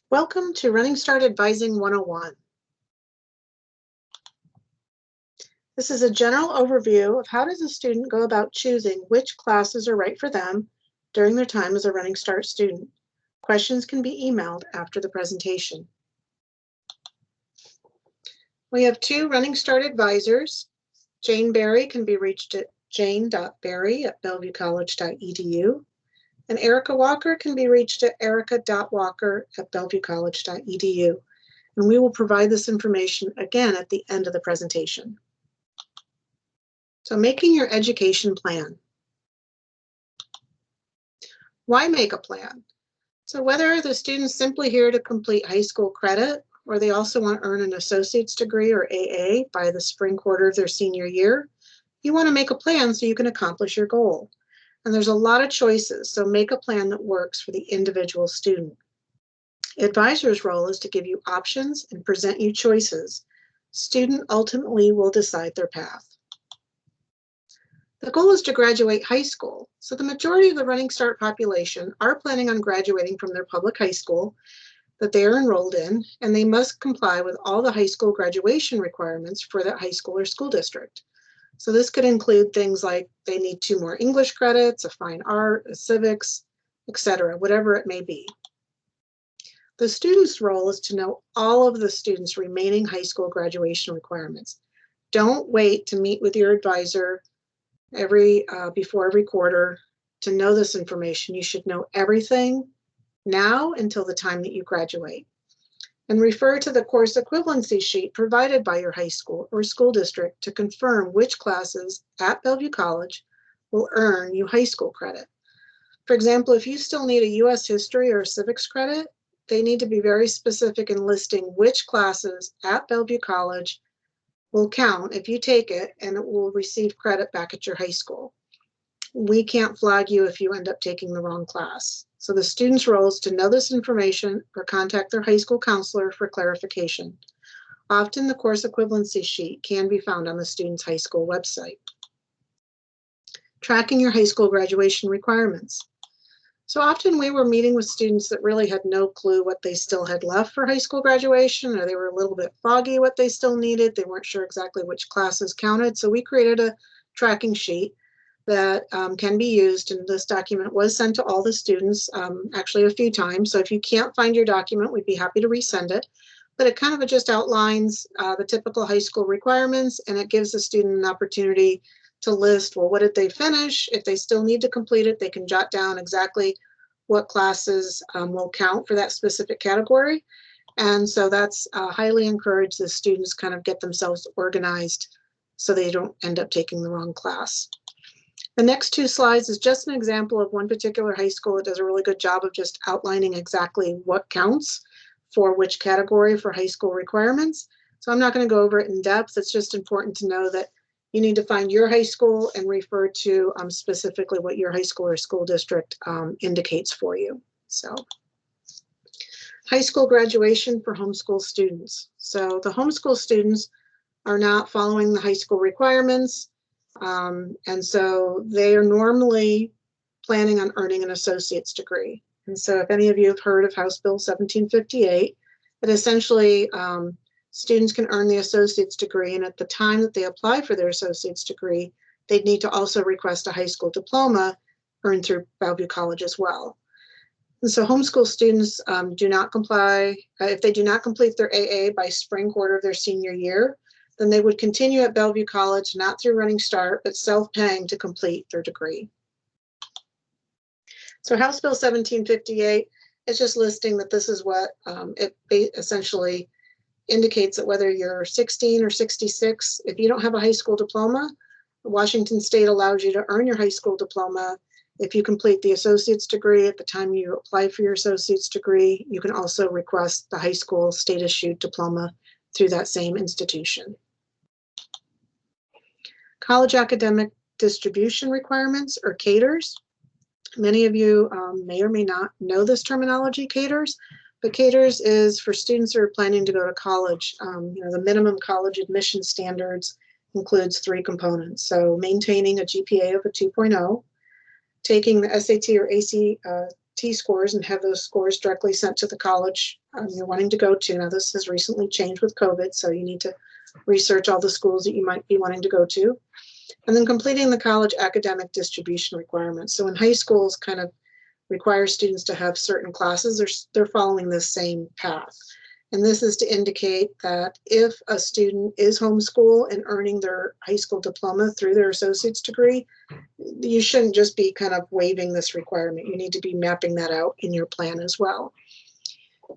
Welcome to Running Start Advising 101. This is a general overview of how does a student go about choosing which classes are right for them during their time as a Running Start student. Questions can be emailed after the presentation. We have two Running Start advisors. Jane Berry can be reached at jane.berry@bellevuecollege.edu. And Erica Walker can be reached at erica.walker@bellevuecollege.edu. And we will provide this information again at the end of the presentation. So making your education plan. Why make a plan? So whether the student's simply here to complete high school credit, or they also want to earn an associate's degree or AA by the spring quarter of their senior year, you want to make a plan so you can accomplish your goal. And there's a lot of choices, so make a plan that works for the individual student. Advisor's role is to give you options and present you choices. Student ultimately will decide their path. The goal is to graduate high school. So the majority of the Running Start population are planning on graduating from their public high school that they are enrolled in, and they must comply with all the high school graduation requirements for that high school or school district. So this could include things like they need 2 more English credits, a fine art, a civics, etc., whatever it may be. The student's role is to know all of the students' remaining high school graduation requirements. Don't wait to meet with your advisor before every quarter to know this information. You should know everything now until the time that you graduate. And refer to the course equivalency sheet provided by your high school or school district to confirm which classes at Bellevue College will earn you high school credit. For example, if you still need a U.S. history or civics credit, they need to be very specific in listing which classes at Bellevue College will count if you take it, and it will receive credit back at your high school. We can't flag you if you end up taking the wrong class. So the student's role is to know this information or contact their high school counselor for clarification. Often the course equivalency sheet can be found on the student's high school website. Tracking your high school graduation requirements. So often we were meeting with students that really had no clue what they still had left for high school graduation, or they were a little bit foggy what they still needed. They weren't sure exactly which classes counted. So we created a tracking sheet that can be used, and this document was sent to all the students actually a few times. So if you can't find your document, we'd be happy to resend it. But it kind of just outlines the typical high school requirements, and it gives the student an opportunity to list, well, what did they finish? If they still need to complete it, they can jot down exactly what classes will count for that specific category. And so that's highly encouraged the students kind of get themselves organized so they don't end up taking the wrong class. The next 2 slides is just an example of one particular high school that does a really good job of just outlining exactly what counts for which category for high school requirements. So I'm not going to go over it in depth. It's just important to know that you need to find your high school and refer to specifically what your high school or school district indicates for you. So high school graduation for homeschool students. So the homeschool students are not following the high school requirements. And so they are normally planning on earning an associate's degree. And so if any of you have heard of House Bill 1758, it essentially students can earn the associate's degree, and at the time that they apply for their associate's degree, they'd need to also request a high school diploma earned through Bellevue College as well. And so homeschool students do not comply. If they do not complete their AA by spring quarter of their senior year, then they would continue at Bellevue College, not through Running Start, but self-paying to complete their degree. So House Bill 1758 is just listing that this is what it essentially indicates, that whether you're 16 or 66, if you don't have a high school diploma, Washington State allows you to earn your high school diploma. If you complete the associate's degree at the time you apply for your associate's degree, you can also request the high school state-issued diploma through that same institution. College academic distribution requirements, or CADRs. Many of you may or may not know this terminology, CADRs. But CADRs is for students who are planning to go to college. The minimum college admission standards includes 3 components. So maintaining a GPA of a 2.0, taking the SAT or T-scores and have those scores directly sent to the college you're wanting to go to. Now, this has recently changed with COVID, so you need to research all the schools that you might be wanting to go to. And then completing the college academic distribution requirements. So in high schools kind of require students to have certain classes, they're following this same path. And this is to indicate that if a student is homeschool and earning their high school diploma through their associate's degree, you shouldn't just be kind of waiving this requirement. You need to be mapping that out in your plan as well.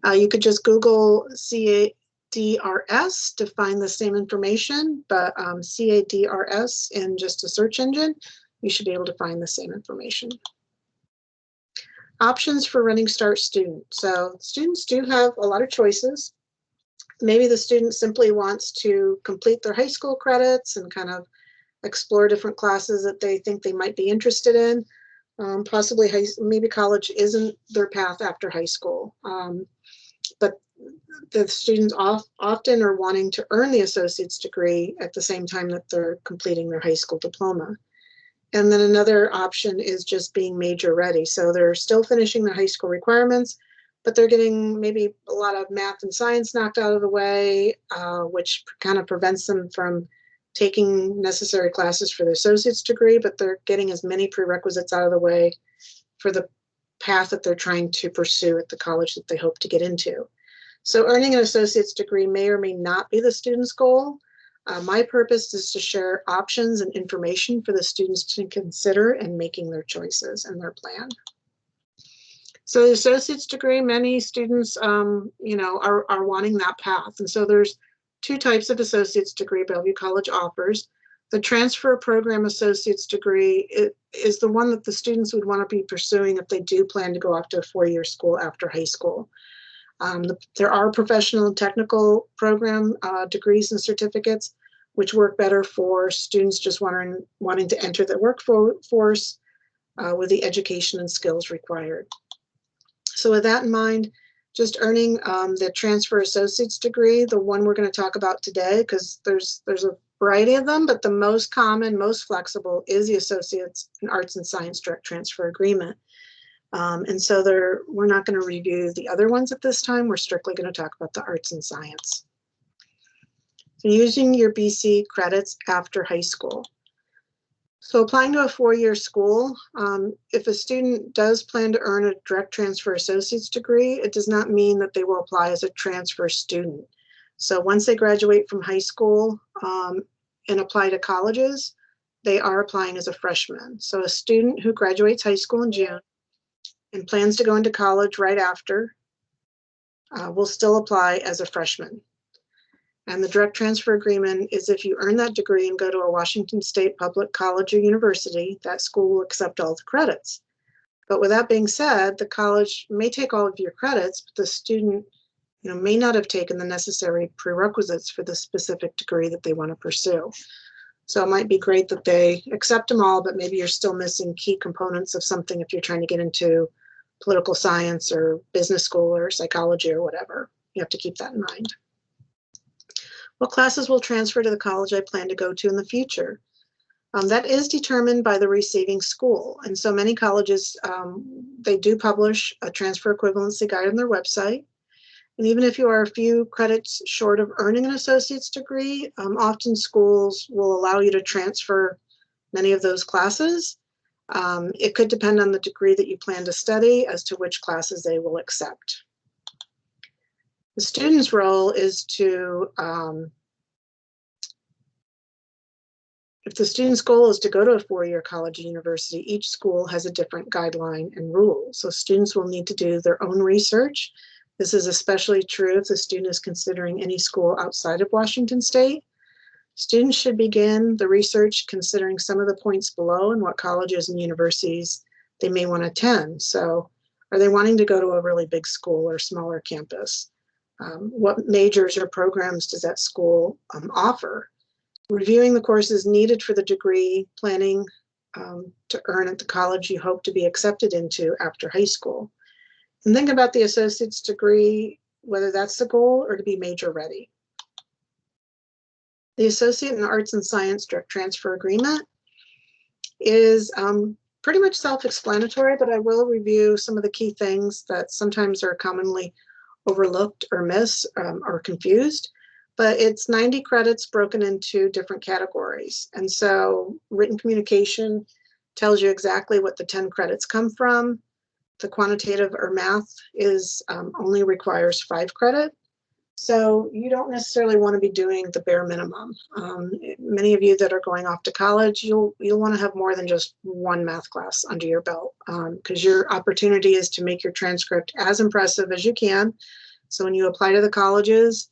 You could just Google CADRS to find the same information, but CADRS in just a search engine, you should be able to find the same information. Options for Running Start student. So students do have a lot of choices. Maybe the student simply wants to complete their high school credits and kind of explore different classes that they think they might be interested in. Possibly maybe college isn't their path after high school. But the students often are wanting to earn the associate's degree at the same time that they're completing their high school diploma. And then another option is just being major ready. So they're still finishing their high school requirements, but they're getting maybe a lot of math and science knocked out of the way, which kind of prevents them from taking necessary classes for the associate's degree, but they're getting as many prerequisites out of the way for the path that they're trying to pursue at the college that they hope to get into. So earning an associate's degree may or may not be the student's goal. My purpose is to share options and information for the students to consider in making their choices and their plan. So the associate's degree, many students, are wanting that path. And so there's two types of associate's degree Bellevue College offers. The transfer program associate's degree is the one that the students would want to be pursuing if they do plan to go off to a four-year school after high school. There are professional and technical program degrees and certificates, which work better for students just wanting to enter the workforce with the education and skills required. So with that in mind, just earning the transfer associate's degree, the one we're going to talk about today, because there's a variety of them, but the most common, most flexible is the Associates in Arts and Science Direct Transfer Agreement. And so we're not going to review the other ones at this time. We're strictly going to talk about the arts and science. So using your BC credits after high school. So applying to a four-year school, if a student does plan to earn a direct transfer associate's degree, it does not mean that they will apply as a transfer student. So once they graduate from high school and apply to colleges, they are applying as a freshman. So a student who graduates high school in June and plans to go into college right after will still apply as a freshman. And the direct transfer agreement is if you earn that degree and go to a Washington State public college or university, that school will accept all the credits. But with that being said, the college may take all of your credits, but the student may not have taken the necessary prerequisites for the specific degree that they want to pursue. So it might be great that they accept them all, but maybe you're still missing key components of something if you're trying to get into political science or business school or psychology or whatever. You have to keep that in mind. What classes will transfer to the college I plan to go to in the future? That is determined by the receiving school. And so many colleges, they do publish a transfer equivalency guide on their website. And even if you are a few credits short of earning an associate's degree, often schools will allow you to transfer many of those classes. It could depend on the degree that you plan to study as to which classes they will accept. The student's role is to, if the student's goal is to go to a four-year college or university, each school has a different guideline and rule. So students will need to do their own research. This is especially true if the student is considering any school outside of Washington State. Students should begin the research considering some of the points below and what colleges and universities they may want to attend. So are they wanting to go to a really big school or smaller campus? What majors or programs does that school offer? Reviewing the courses needed for the degree, planning to earn at the college you hope to be accepted into after high school. And think about the associate's degree, whether that's the goal or to be major ready. The Associate in Arts and Science Direct Transfer Agreement is pretty much self-explanatory, but I will review some of the key things that sometimes are commonly overlooked or missed or confused. But it's 90 credits broken into different categories. And so written communication tells you exactly what the 10 credits come from. The quantitative or math is only requires 5 credit. So you don't necessarily want to be doing the bare minimum. Many of you that are going off to college, you'll want to have more than just one math class under your belt, because your opportunity is to make your transcript as impressive as you can. So when you apply to the colleges,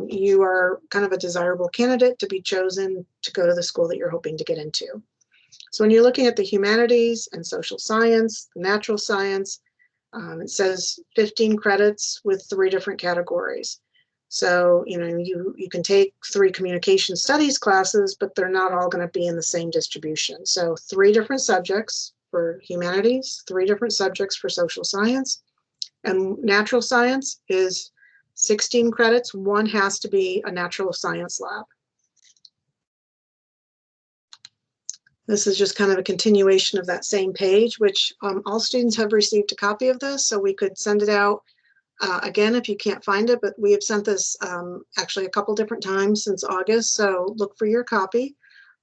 you are kind of a desirable candidate to be chosen to go to the school that you're hoping to get into. So when you're looking at the humanities and social science, natural science, it says 15 credits with 3 different categories. So, you can take 3 communication studies classes, but they're not all going to be in the same distribution. So 3 different subjects for humanities, 3 different subjects for social science, and natural science is 16 credits. 1 has to be a natural science lab. This is just kind of a continuation of that same page, which all students have received a copy of this, so we could send it out again if you can't find it, but we have sent this actually a couple different times since August, so look for your copy.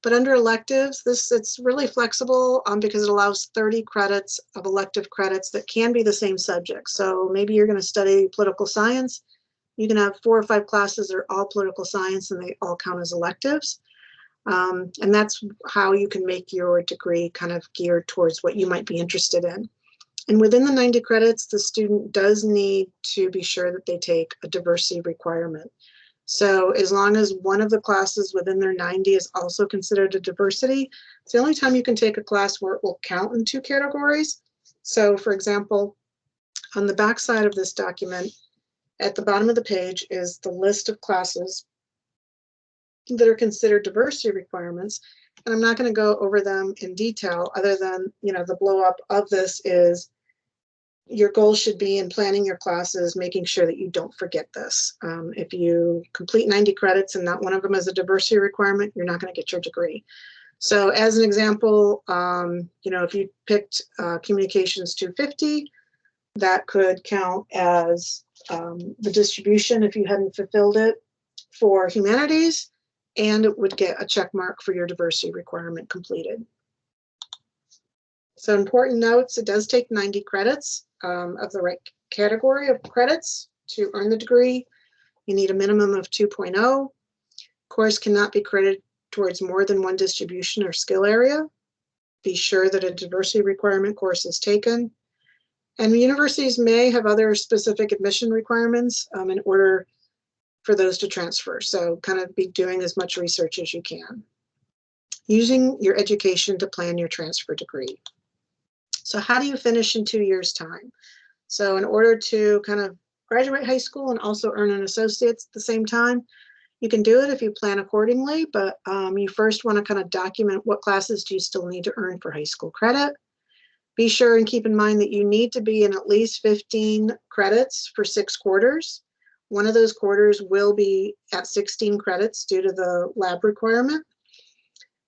But under electives, it's really flexible because it allows 30 credits of elective credits that can be the same subject. So maybe you're going to study political science. You can have 4 or 5 classes that are all political science and they all count as electives. And that's how you can make your degree kind of geared towards what you might be interested in. And within the 90 credits, the student does need to be sure that they take a diversity requirement. So as long as one of the classes within their 90 is also considered a diversity, it's the only time you can take a class where it will count in 2 categories. So for example, on the back side of this document, at the bottom of the page is the list of classes that are considered diversity requirements. And I'm not going to go over them in detail other than, the blow up of this is your goal should be in planning your classes, making sure that you don't forget this. If you complete 90 credits and not one of them is a diversity requirement, you're not going to get your degree. So as an example, if you picked Communications 250, that could count as the distribution if you hadn't fulfilled it for humanities, and it would get a check mark for your diversity requirement completed. So important notes, it does take 90 credits of the right category of credits to earn the degree. You need a minimum of 2.0. Course cannot be credited towards more than one distribution or skill area. Be sure that a diversity requirement course is taken. And universities may have other specific admission requirements in order for those to transfer. So kind of be doing as much research as you can. Using your education to plan your transfer degree. So how do you finish in 2 years' time? So in order to kind of graduate high school and also earn an associate's at the same time, you can do it if you plan accordingly, but you first want to kind of document what classes do you still need to earn for high school credit. Be sure and keep in mind that you need to be in at least 15 credits for 6 quarters. One of those quarters will be at 16 credits due to the lab requirement.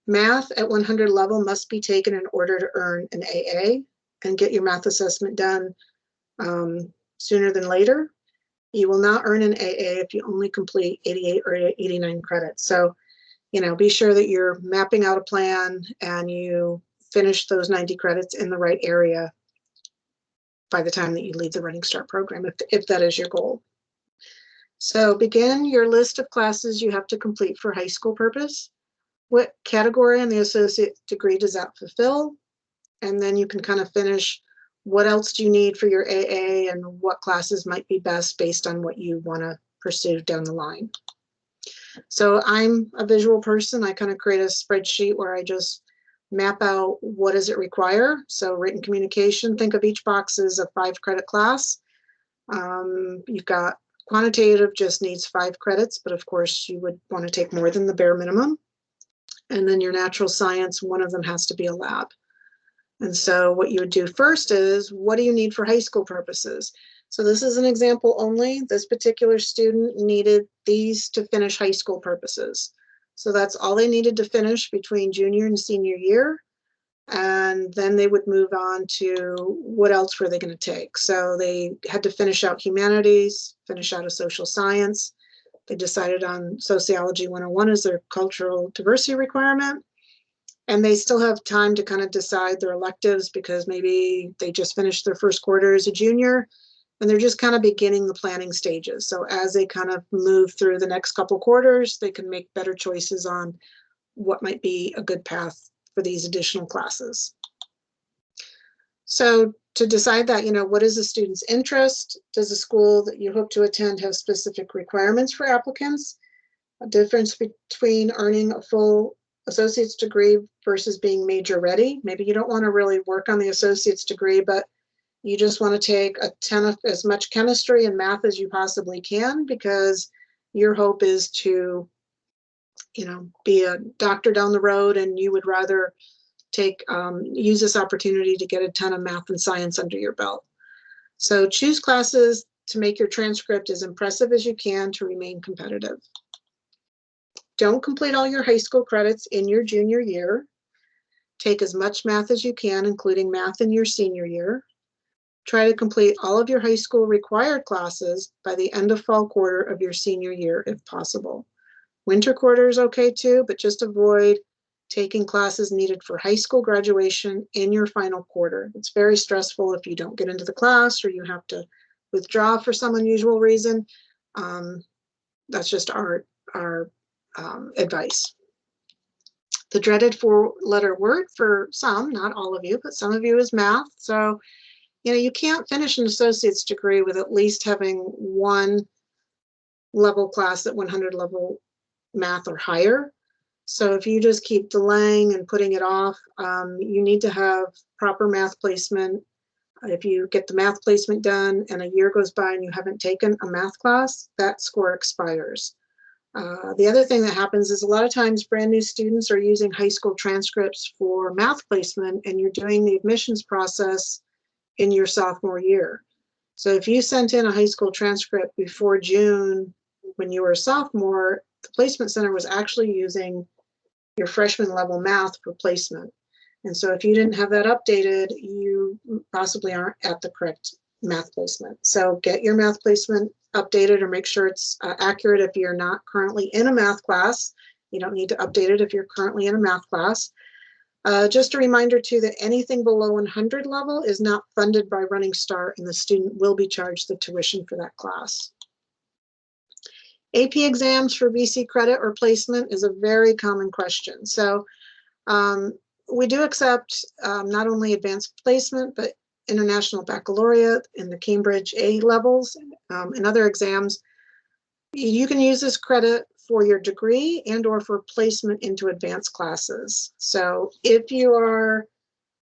Math at 100 level must be taken in order to earn an AA and get your math assessment done sooner than later. You will not earn an AA if you only complete 88 or 89 credits. So, be sure that you're mapping out a plan and you finish those 90 credits in the right area by the time that you leave the Running Start program, if that is your goal. So begin your list of classes you have to complete for high school purpose. What category in the associate degree does that fulfill? And then you can kind of finish what else do you need for your AA and what classes might be best based on what you want to pursue down the line. So I'm a visual person. I kind of create a spreadsheet where I just map out what does it require. So written communication, think of each box as a 5 credit class. You've got quantitative just needs 5 credits, but of course you would want to take more than the bare minimum. And then your natural science, one of them has to be a lab. And so what you would do first is, what do you need for high school purposes? So this is an example only. This particular student needed these to finish high school purposes. So that's all they needed to finish between junior and senior year. And then they would move on to what else were they going to take. So they had to finish out humanities, finish out a social science. They decided on Sociology 101 as their cultural diversity requirement. And they still have time to kind of decide their electives because maybe they just finished their first quarter as a junior and they're just kind of beginning the planning stages. So as they kind of move through the next couple quarters, they can make better choices on what might be a good path for these additional classes. So to decide that, what is the student's interest? Does the school that you hope to attend have specific requirements for applicants? A difference between earning a full associate's degree versus being major ready. Maybe you don't want to really work on the associate's degree, but you just want to take a ton of as much chemistry and math as you possibly can because your hope is to be a doctor down the road, and you would rather use this opportunity to get a ton of math and science under your belt. So choose classes to make your transcript as impressive as you can to remain competitive. Don't complete all your high school credits in your junior year. Take as much math as you can, including math in your senior year. Try to complete all of your high school required classes by the end of fall quarter of your senior year if possible. Winter quarter is okay too, but just avoid taking classes needed for high school graduation in your final quarter. It's very stressful if you don't get into the class or you have to withdraw for some unusual reason. That's just our advice. The dreaded four-letter word for some, not all of you, but some of you, is math. So, you can't finish an associate's degree with at least having one level class at 100 level math or higher. So if you just keep delaying and putting it off, you need to have proper math placement. If you get the math placement done and a year goes by and you haven't taken a math class, that score expires. The other thing that happens is a lot of times brand new students are using high school transcripts for math placement, and you're doing the admissions process in your sophomore year. So if you sent in a high school transcript before June when you were a sophomore, the placement center was actually using your freshman level math for placement. And so if you didn't have that updated, you possibly aren't at the correct math placement. So get your math placement updated or make sure it's accurate if you're not currently in a math class. You don't need to update it if you're currently in a math class. Just a reminder too that anything below 100 level is not funded by Running Start, and the student will be charged the tuition for that class. AP exams for BC credit or placement is a very common question. So we do accept not only advanced placement, but International Baccalaureate and the Cambridge A levels and other exams. You can use this credit for your degree and or for placement into advanced classes. So if you are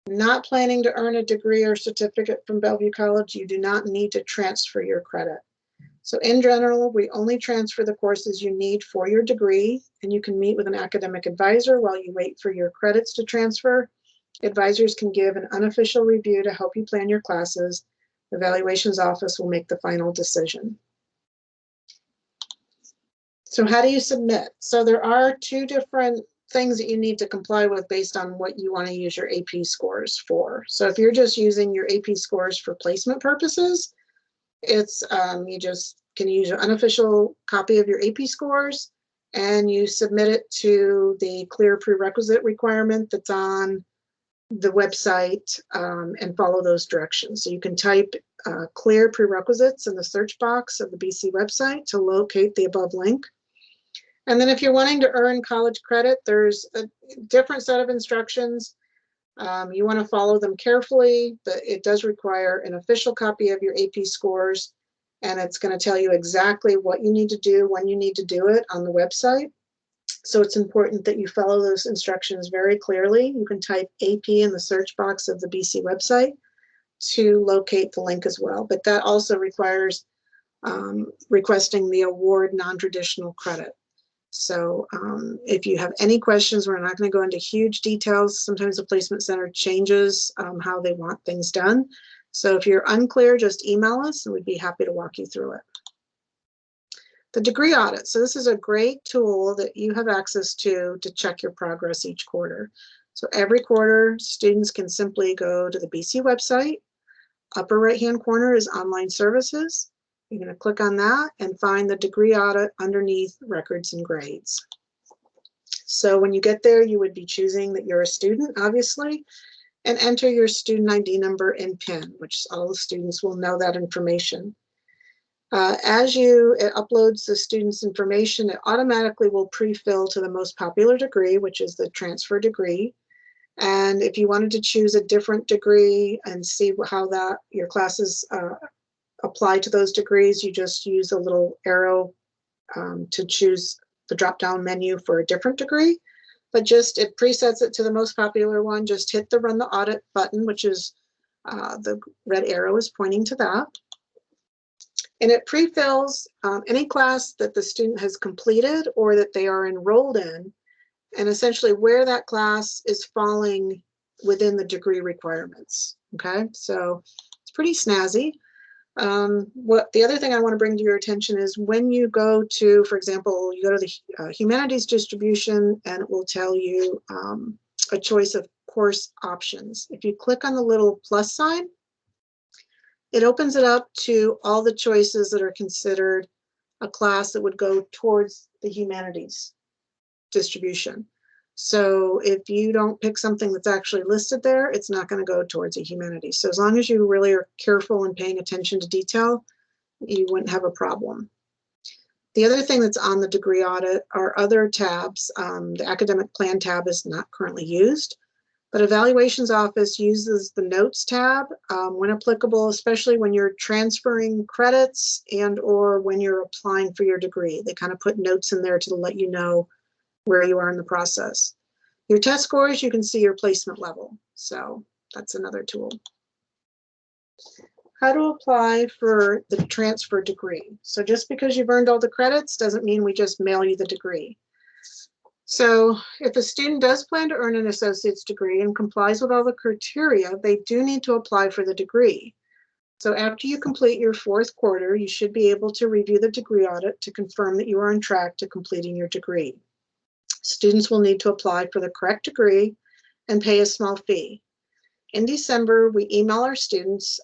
not planning to earn a degree or certificate from Bellevue College, you do not need to transfer your credit. So in general, we only transfer the courses you need for your degree, and you can meet with an academic advisor while you wait for your credits to transfer. Advisors can give an unofficial review to help you plan your classes. The evaluations office will make the final decision. So how do you submit? So there are two different things that you need to comply with based on what you want to use your AP scores for. So if you're just using your AP scores for placement purposes, it's you just can use an unofficial copy of your AP scores and you submit it to the clear prerequisite requirement that's on the website and follow those directions. So you can type clear prerequisites in the search box of the BC website to locate the above link. And then if you're wanting to earn college credit, there's a different set of instructions. You want to follow them carefully, but it does require an official copy of your AP scores, and it's going to tell you exactly what you need to do, when you need to do it on the website. So it's important that you follow those instructions very clearly. You can type AP in the search box of the BC website to locate the link as well, but that also requires requesting the award non-traditional credit. So if you have any questions, we're not going to go into huge details. Sometimes the placement center changes how they want things done. So if you're unclear, just email us and we'd be happy to walk you through it. The degree audit. So this is a great tool that you have access to check your progress each quarter. So every quarter, students can simply go to the BC website. Upper right-hand corner is online services. You're going to click on that and find the degree audit underneath records and grades. So when you get there, you would be choosing that you're a student, obviously, and enter your student ID number and PIN, which all the students will know that information. As it uploads the student's information, it automatically will pre-fill to the most popular degree, which is the transfer degree. And if you wanted to choose a different degree and see how your classes apply to those degrees, you just use a little arrow to choose the drop-down menu for a different degree. But it presets it to the most popular one. Just hit the Run the Audit button, which is the red arrow is pointing to that. And it pre-fills any class that the student has completed or that they are enrolled in, and essentially where that class is falling within the degree requirements. Okay, so it's pretty snazzy. The other thing I want to bring to your attention is when you go to, for example, you go to the humanities distribution, and it will tell you a choice of course options. If you click on the little plus sign, it opens it up to all the choices that are considered a class that would go towards the humanities distribution. So if you don't pick something that's actually listed there, it's not going to go towards a humanities. So as long as you really are careful and paying attention to detail, you wouldn't have a problem. The other thing that's on the degree audit are other tabs. The academic plan tab is not currently used, but Evaluations Office uses the Notes tab when applicable, especially when you're transferring credits and or when you're applying for your degree. They kind of put notes in there to let you know where you are in the process. Your test scores, you can see your placement level. So that's another tool. How to apply for the transfer degree. So just because you've earned all the credits doesn't mean we just mail you the degree. So if a student does plan to earn an associate's degree and complies with all the criteria, they do need to apply for the degree. So after you complete your fourth quarter, you should be able to review the degree audit to confirm that you are on track to completing your degree. Students will need to apply for the correct degree and pay a small fee. In December, we email our students,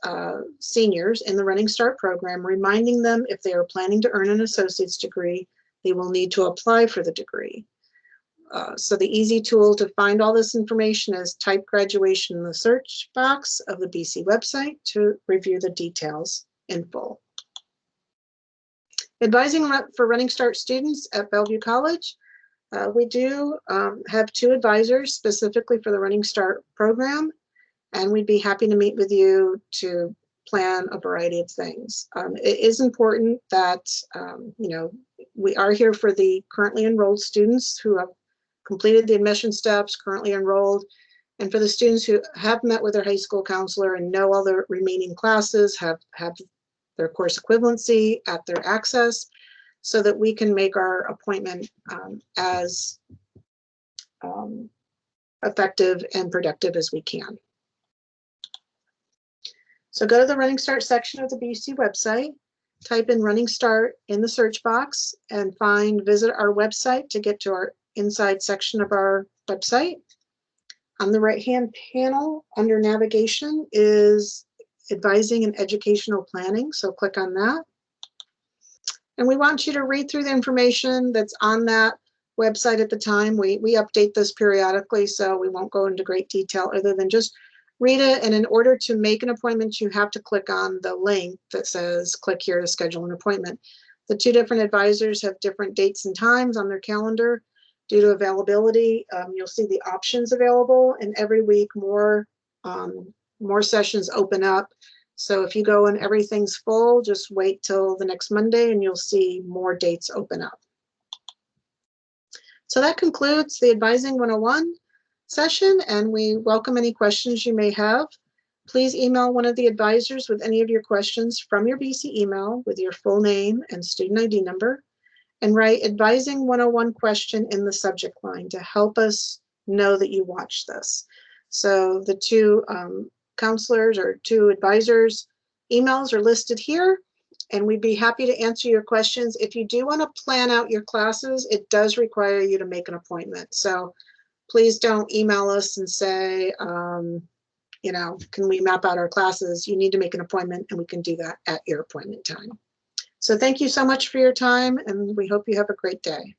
seniors in the Running Start program, reminding them if they are planning to earn an associate's degree, they will need to apply for the degree. So the easy tool to find all this information is type graduation in the search box of the BC website to review the details in full. Advising for Running Start students at Bellevue College. We do have 2 advisors specifically for the Running Start program, and we'd be happy to meet with you to plan a variety of things. It is important that, we are here for the currently enrolled students who have completed the admission steps, currently enrolled, and for the students who have met with their high school counselor and know all their remaining classes, have their course equivalency at their access, so that we can make our appointment as effective and productive as we can. So go to the Running Start section of the BC website, type in Running Start in the search box, and visit our website to get to our inside section of our website. On the right-hand panel under navigation is advising and educational planning, so click on that. And we want you to read through the information that's on that website at the time. We update this periodically, so we won't go into great detail other than just read it. And in order to make an appointment, you have to click on the link that says click here to schedule an appointment. The 2 different advisors have different dates and times on their calendar. Due to availability, you'll see the options available, and every week more sessions open up. So if you go and everything's full, just wait till the next Monday and you'll see more dates open up. So that concludes the Advising 101 session, and we welcome any questions you may have. Please email one of the advisors with any of your questions from your BC email with your full name and student ID number, and write Advising 101 question in the subject line to help us know that you watched this. So the 2 counselors or 2 advisors emails are listed here, and we'd be happy to answer your questions. If you do want to plan out your classes, it does require you to make an appointment. So Please don't email us and say, can we map out our classes? You need to make an appointment, and we can do that at your appointment time. So thank you so much for your time, and we hope you have a great day.